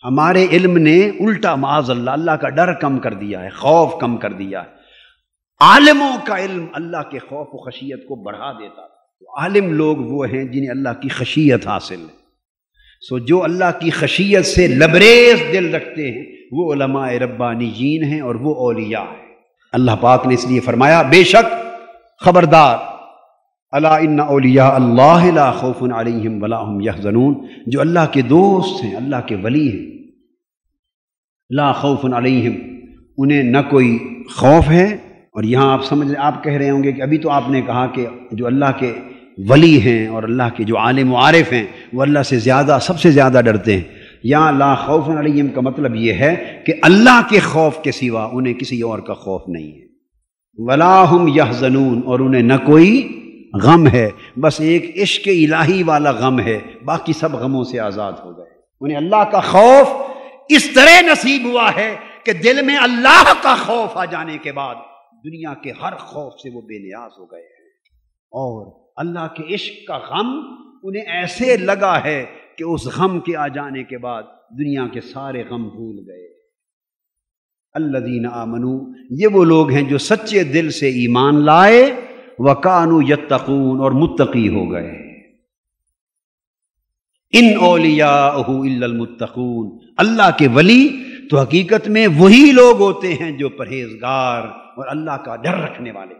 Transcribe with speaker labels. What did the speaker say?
Speaker 1: ہمارے علم نے الٹا معاذ اللہ اللہ کا ڈر کم کر دیا ہے، خوف کم کر دیا ہے۔ عالموں کا علم اللہ کے خوف و خشیت کو بڑھا دیتا ہے۔ عالم لوگ وہ ہیں جنہیں اللہ کی خشیت حاصل ہے۔ سو جو اللہ کی خشیت سے لبریز دل رکھتے ہیں وہ علماء ربانیین ہیں اور وہ اولیاء ہیں۔ اللہ پاک نے اس لیے فرمایا بے شک خبردار، الا ان اولیاء اللہ لا خوف علیہم ولا هم یحزنون، جو اللہ کے دوست ہیں، اللہ کے ولی ہیں، لا خوف علیہم، انہیں نہ کوئی خوف ہے۔ اور یہاں آپ سمجھ آپ کہہ رہے ہوں گے کہ ابھی تو آپ نے کہا کہ جو اللہ کے ولی ہیں اور اللہ کے جو عالم و عارف ہیں وہ اللہ سے زیادہ سب سے زیادہ ڈرتے ہیں۔ یہاں لا خوف علیہم کا مطلب یہ ہے کہ اللہ کے خوف کے سوا انہیں کسی اور کا خوف نہیں ہے۔ ولا هم یحزنون، اور انہیں نہ کوئی غم ہے، بس ایک عشق الہی والا غم ہے، باقی سب غموں سے آزاد ہو گئے۔ انہیں اللہ کا خوف اس طرح نصیب ہوا ہے کہ دل میں اللہ کا خوف آ جانے کے بعد دنیا کے ہر خوف سے وہ بے نیاز ہو گئے ہیں، اور اللہ کے عشق کا غم انہیں ایسے لگا ہے کہ اس غم کے آ جانے کے بعد دنیا کے سارے غم بھول گئے۔ الذین آمنوا، یہ وہ لوگ ہیں جو سچے دل سے ایمان لائے، وَكَانُوا يَتَّقُونَ، اور متقی ہو گئے۔ ان اولیاءہ الا المتقون، اللہ کے ولی تو حقیقت میں وہی لوگ ہوتے ہیں جو پرہیزگار اور اللہ کا ڈر رکھنے والے۔